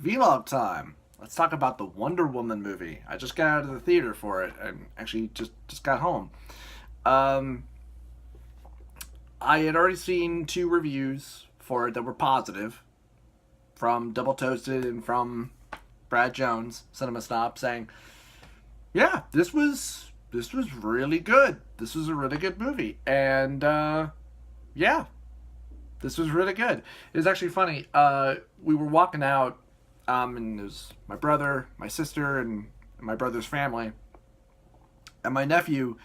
Vlog time. Let's talk about the Wonder Woman movie. I just got out of the theater for it and actually just got home. Um, I had already seen two reviews for it that were positive from Double Toasted and from Brad Jones, Cinema Snob, saying, "Yeah, this was really good. This was a really good movie." And yeah, this was really good. It was actually funny. We were walking out, and it was my brother, my sister, and my brother's family. And my nephew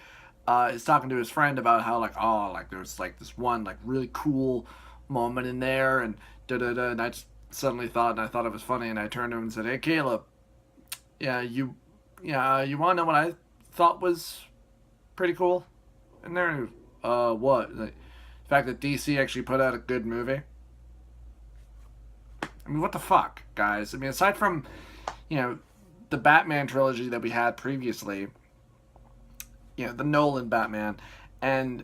is talking to his friend about how, like, oh, like, there's, like, this one, like, really cool moment in there, and da-da-da, and I just suddenly thought, and I thought it was funny, and I turned to him and said, "Hey, Caleb, yeah, you want to know what I thought was pretty cool in there?" What? Like, the fact that DC actually put out a good movie. I mean, what the fuck, guys? I mean, aside from, you know, the Batman trilogy that we had previously, the Nolan Batman, and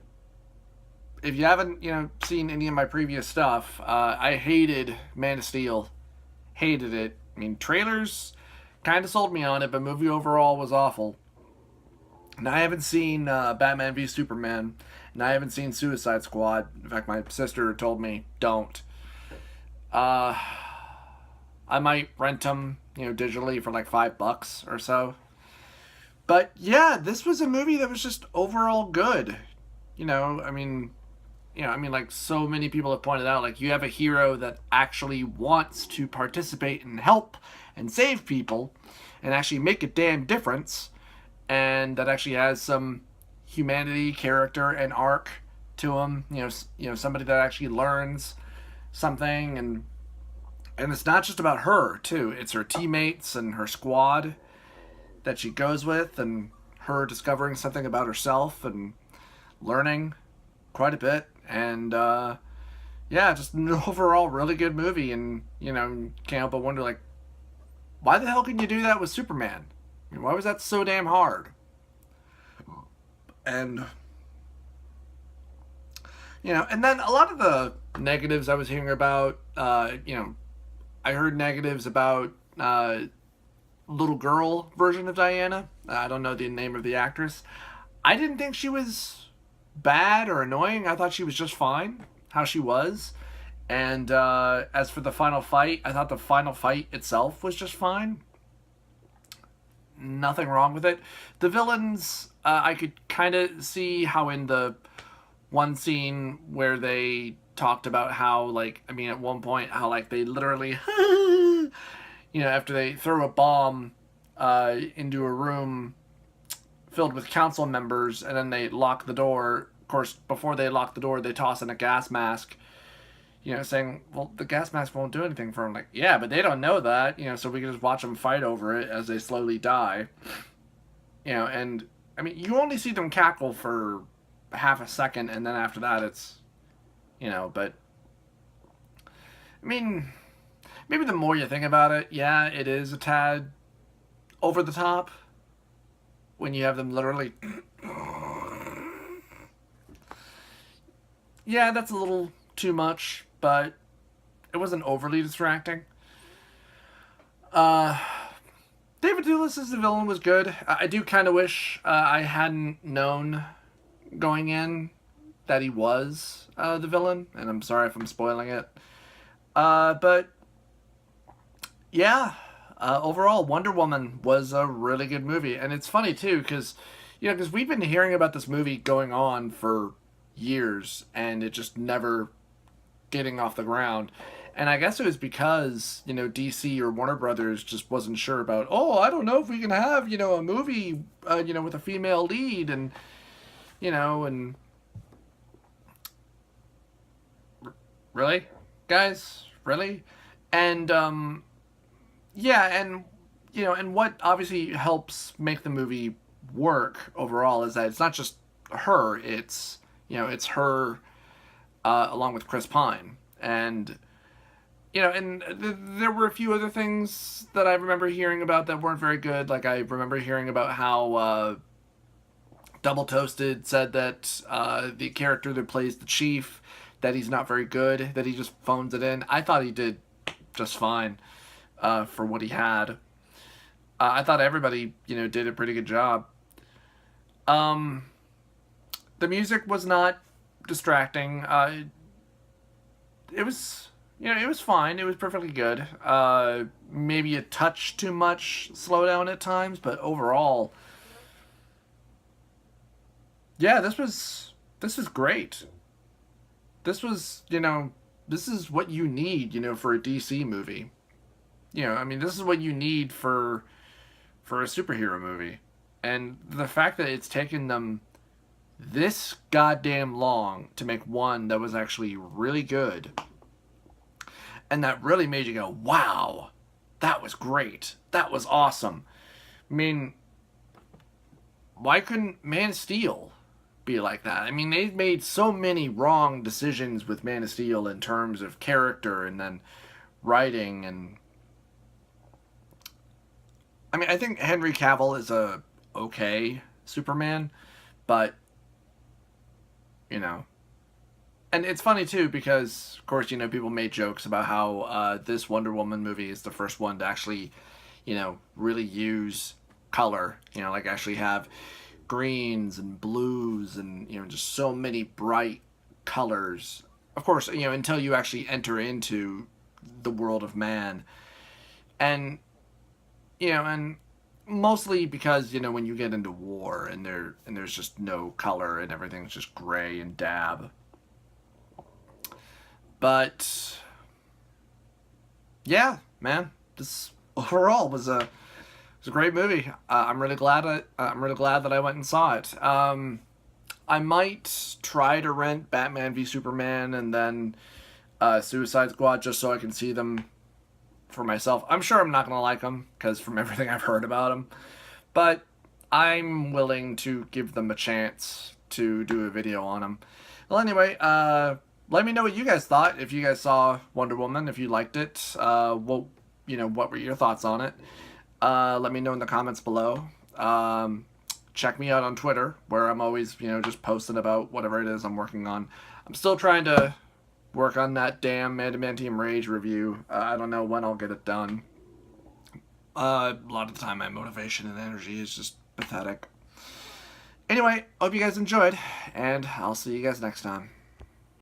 if you haven't, seen any of my previous stuff, I hated Man of Steel. Hated it. I mean, trailers kind of sold me on it, but movie overall was awful. And I haven't seen Batman v Superman, and I haven't seen Suicide Squad. In fact, my sister told me don't. Uh, I might rent them, digitally for like $5 or so. But yeah, this was a movie that was just overall good. Like so many people have pointed out, like you have a hero that actually wants to participate and help and save people and actually make a damn difference, and that actually has some humanity, character, and arc to him. Somebody that actually learns something, and it's not just about her too. It's her teammates and her squad that she goes with, and her discovering something about herself and learning quite a bit. And yeah, just an overall really good movie. And can't help but wonder, like, why the hell can you do that with Superman? I mean, why was that so damn hard? And and then a lot of the negatives I was hearing about, I heard negatives about little girl version of Diana. I don't know the name of the actress. I didn't think she was bad or annoying. I thought she was just fine how she was. And as for the final fight, I thought the final fight itself was just fine. Nothing wrong with it. The villains, I could kind of see how in the one scene where they talked about how, like, I mean, at one point, how, like, they literally, after they throw a bomb into a room filled with council members, and then they lock the door. Of course, before they lock the door, they toss in a gas mask, saying, well, the gas mask won't do anything for them. Like, yeah, but they don't know that, so we can just watch them fight over it as they slowly die. And, I mean, you only see them cackle for half a second, and then after that, it's, but, I mean, maybe the more you think about it, yeah, it is a tad over the top when you have them literally. Yeah, that's a little too much, but it wasn't overly distracting. Uh, David Thewlis as the villain was good. I do kind of wish I hadn't known going in that he was the villain, and I'm sorry if I'm spoiling it. But yeah, overall, Wonder Woman was a really good movie, and it's funny too because because we've been hearing about this movie going on for years, and it just never getting off the ground. And I guess it was because DC or Warner Brothers just wasn't sure about. Oh, I don't know if we can have a movie with a female lead, and and really, guys, really, and yeah, and and what obviously helps make the movie work overall is that it's not just her; it's her along with Chris Pine, and there were a few other things that I remember hearing about that weren't very good. Like, I remember hearing about how Double Toasted said that the character that plays the chief, that he's not very good, that he just phones it in. I thought he did just fine. for what he had. I thought everybody, did a pretty good job. Um, the music was not distracting. It was, it was fine. It was perfectly good. Maybe a touch too much slowdown at times, but overall, yeah, this was great. This was, this is what you need, for a DC movie. I mean, this is what you need for a superhero movie. And the fact that it's taken them this goddamn long to make one that was actually really good and that really made you go, wow, that was great. That was awesome. I mean, why couldn't Man of Steel be like that? I mean, they made so many wrong decisions with Man of Steel in terms of character and then writing. And I mean, I think Henry Cavill is a okay Superman, but you know, and it's funny too because, of course, people made jokes about how this Wonder Woman movie is the first one to actually, really use color. Like actually have greens and blues and just so many bright colors. Of course, until you actually enter into the world of man, and and mostly because when you get into war and there's just no color and everything's just gray and dab. But yeah, man, this overall was a great movie. I'm really glad that I went and saw it. I might try to rent Batman v Superman and then Suicide Squad just so I can see them for myself. I'm sure I'm not gonna like them because from everything I've heard about them, but I'm willing to give them a chance to do a video on them. Well, anyway, let me know what you guys thought. If you guys saw Wonder Woman, if you liked it, what were your thoughts on it? Let me know in the comments below. Check me out on Twitter, where I'm always, just posting about whatever it is I'm working on. I'm still trying to work on that damn Adamantium Rage review. I don't know when I'll get it done. A lot of the time, my motivation and energy is just pathetic. Anyway, hope you guys enjoyed, and I'll see you guys next time.